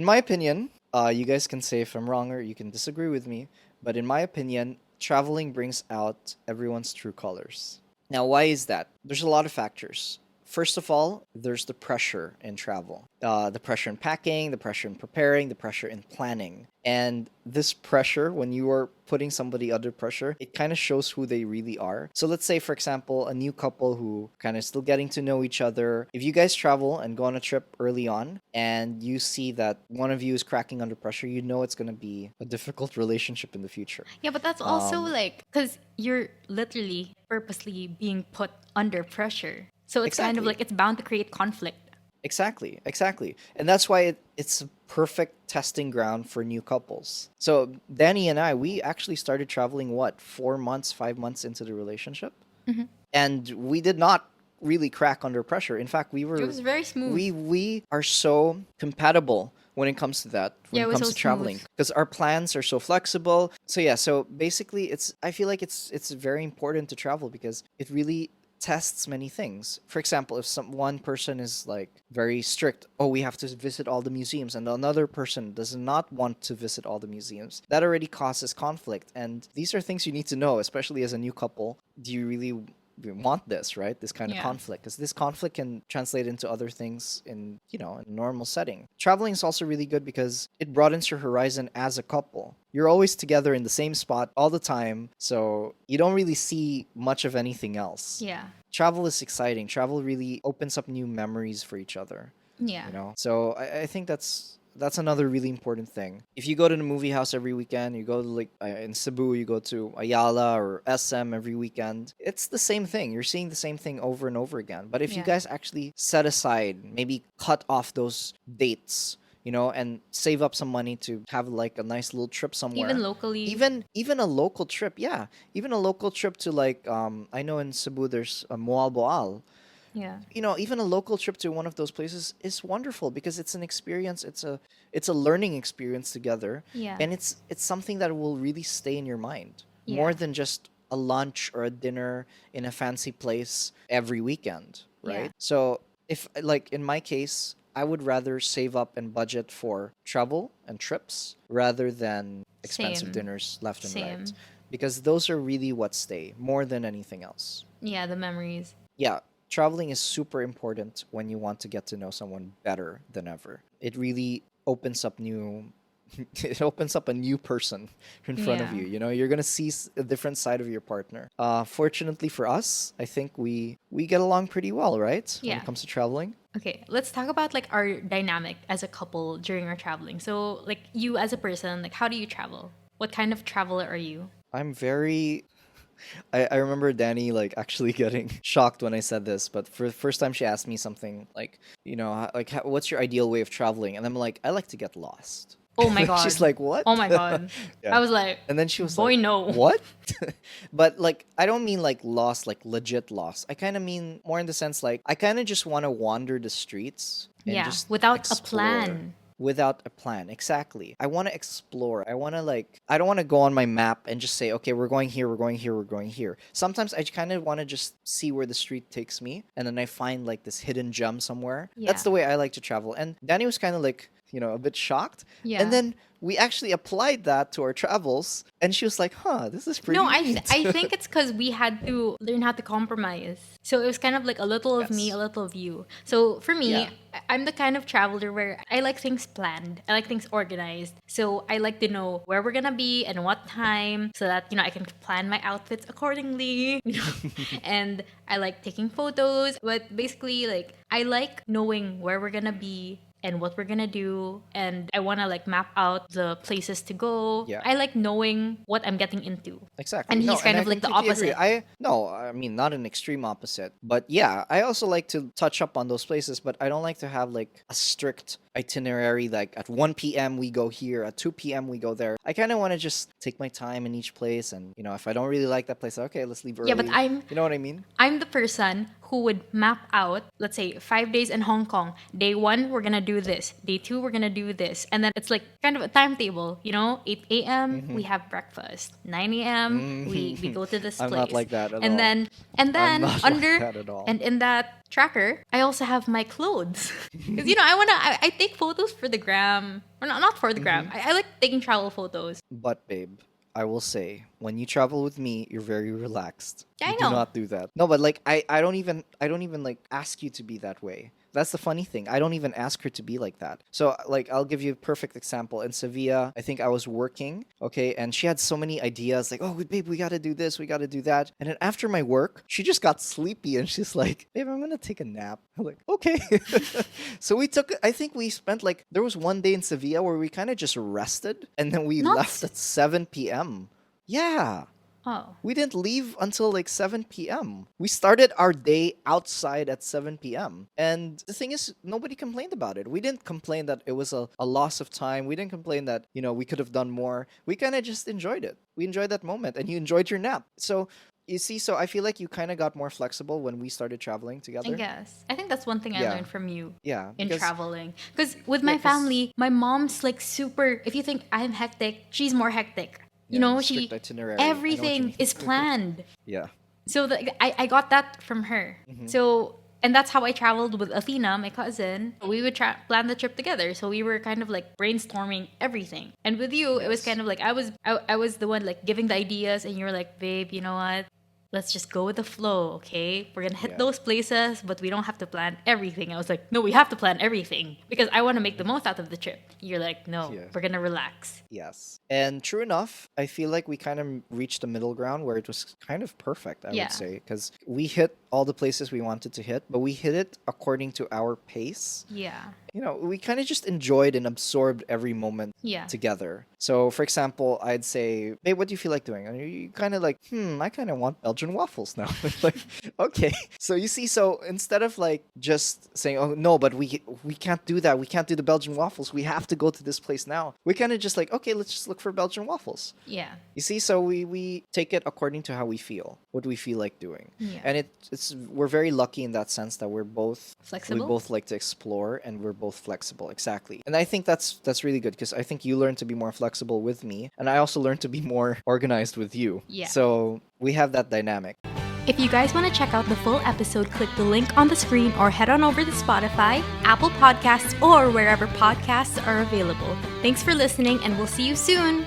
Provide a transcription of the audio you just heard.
In my opinion, you guys can say if I'm wrong or you can disagree with me, but in my opinion, traveling brings out everyone's true colors. Now, why is that? There's a lot of factors. First of all, there's the pressure in travel. The pressure in packing, the pressure in preparing, the pressure in planning. And this pressure, when you are putting somebody under pressure, it kind of shows who they really are. So let's say, for example, a new couple who kind of still getting to know each other. If you guys travel and go on a trip early on and you see that one of you is cracking under pressure, you know it's going to be a difficult relationship in the future. Yeah, but that's also like because you're literally purposely being put under pressure. So it's kind of Exactly. like it's bound to create conflict. Exactly. And that's why it's a perfect testing ground for new couples. So, Danny and I, we actually started traveling, what, 4 months, 5 months into the relationship? Hmm. And we did not really crack under pressure. In fact, It was very smooth. we are so compatible when it comes to that, when Yeah, it it was comes so to smooth. traveling, because our plans are so flexible. So yeah, so basically it's I feel like it's very important to travel because it really tests many things. For example, if one person is like very strict, oh, we have to visit all the museums, and another person does not want to visit all the museums, that already causes conflict. And these are things you need to know, especially as a new couple. Do you really want this, right? This kind of Yeah. conflict, because this conflict can translate into other things in, a normal setting. Traveling is also really good because it broadens your horizon as a couple. You're always together in the same spot all the time, so you don't really see much of anything else. Yeah. Travel is exciting. Travel really opens up new memories for each other. Yeah. So I think that's another really important thing. If you go to the movie house every weekend, you go to like in Cebu, you go to Ayala or SM every weekend, it's the same thing. You're seeing the same thing over and over again. But if you Yeah. guys actually set aside, maybe cut off those dates, and save up some money to have like a nice little trip Even somewhere. locally. Even a local trip, yeah. Even a local trip to like I know in Cebu there's a Moal Boal. Yeah. Even a local trip to one of those places is wonderful because it's an experience. It's a learning experience together, Yeah. and it's something that will really stay in your mind more Yeah. than just a lunch or a dinner in a fancy place every weekend, Yeah. right? So if like in my case, I would rather save up and budget for travel and trips rather than expensive Same. dinners left and right, Same. because those are really what stay more than anything else. Yeah, the memories. Yeah, traveling is super important when you want to get to know someone better than ever. It really opens up new it opens up a new person in front of Yeah. you. You're going to see a different side of your partner. Fortunately for us, I think we get along pretty well, right? When Yeah. it comes to traveling. Okay, let's talk about like our dynamic as a couple during our traveling. So, like you as a person, like how do you travel? What kind of traveler are you? I'm very I remember Danny like actually getting shocked when I said this, but for the first time she asked me something like, what's your ideal way of traveling? And I'm like, I like to get lost. Oh my She's god. like, what? Oh my god. Yeah. I was like, And then she was boy, like, no. what? But like, I don't mean like lost, like legit lost. I kind of mean more in the sense like, I kind of just want to wander the streets and Yeah, just without a explore plan. without a plan. Exactly. I want to explore. I want to like I don't want to go on my map and just say, "Okay, we're going here, we're going here, we're going here." Sometimes I kind of want to just see where the street takes me and then I find like this hidden gem somewhere. That's Yeah. the way I like to travel. And Danny was kind of like, a bit shocked. And Yeah. then we actually applied that to our travels and she was like, "Huh, this is pretty No, neat." I think it's because we had to learn how to compromise. So it was kind of like a little of me, a Yes. little of you. So for me, Yeah. I'm the kind of traveler where I like things planned. I like things organized. So I like to know where we're gonna be and what time, so that I can plan my outfits accordingly. And I like taking photos. But basically, like I like knowing where we're gonna be and what we're gonna do, and I wanna like map out the places to go. Yeah. I like knowing what I'm getting into. Exactly. And No, he's and kind I of like the completely agree. opposite. I mean not an extreme opposite, but yeah, I also like to touch up on those places, but I don't like to have like a strict itinerary like at 1 p.m. we go here, at 2 p.m. we go there. I kind of want to just take my time in each place and if I don't really like that place, okay, let's leave Yeah, but early. I'm You know what I mean? I'm the person who would map out, let's say, 5 days in Hong Kong. Day 1, we're gonna do this. Day 2, we're gonna do this. And then it's like kind of a timetable, 8 a.m. we have breakfast. 9 a.m. we go to this I'm place. not like that at and all. then I'm not like under that at all. and in that tracker, I also have my clothes. Because I take photos for the gram. Or not for the gram. I like taking travel photos. But babe, I will say, when you travel with me, you're very relaxed. Yeah, I You know. do not do that. No, but like I don't even like ask you to be that way. That's the funny thing. I don't even ask her to be like that. So like I'll give you a perfect example. In Sevilla, I think I was working, okay, and she had so many ideas like, "Oh, babe, we got to do this, we got to do that." And then after my work, she just got sleepy and she's like, "Babe, I'm going to take a nap." I'm like, "Okay." So I think we spent like there was one day in Sevilla where we kind of just rested and then we Not left at 7 p.m. Yeah. Oh. We didn't leave until like 7 p.m. We started our day outside at 7 p.m. And the thing is, nobody complained about it. We didn't complain that it was a loss of time. We didn't complain that, we could have done more. We kind of just enjoyed it. We enjoyed that moment and you enjoyed your nap. So, you see, so I feel like you kind of got more flexible when we started traveling together. I guess. I think that's one thing I Yeah. learned from you. Yeah. In because- traveling. Because with my 'cause- family, my mom's like super, if you think I'm hectic, she's more hectic. Yeah, She strict itinerary. I know what you everything mean. is planned. Yeah. So I got that from her. Mm-hmm. So and that's how I traveled with Athena, my cousin. We would plan the trip together. So we were kind of like brainstorming everything. And with you, it was Yes. kind of like I was the one like giving the ideas, and you were like, babe, you know what? Let's just go with the flow, okay? We're gonna hit Yeah. those places, but we don't have to plan everything. I was like, no, we have to plan everything because I want to make the most out of the trip. You're like, no, Yeah. we're gonna relax. Yes. And true enough, I feel like we kind of reached a middle ground where it was kind of perfect, I Yeah. would say. Because we hit all the places we wanted to hit, but we hit it according to our pace. Yeah. We kind of just enjoyed and absorbed every moment Yeah. together. So, for example, I'd say, babe, what do you feel like doing? And you kind of like, I kind of want Belgian waffles now. Like, okay. So you see, so instead of like just saying, oh no, but we can't do that. We can't do the Belgian waffles. We have to go to this place now. We kind of just like, okay, let's just look for Belgian waffles. Yeah. You see, so we take it according to how we feel, what we feel like doing. Yeah. And we're very lucky in that sense that we Flexible? both like to explore and we're both flexible. Exactly. And I think that's really good because I think you learn to be more flexible with me and I also learn to be more organized with you. Yeah. So we have that dynamic. If you guys want to check out the full episode, click the link on the screen or head on over to Spotify, Apple Podcasts, or wherever podcasts are available. Thanks for listening, and we'll see you soon.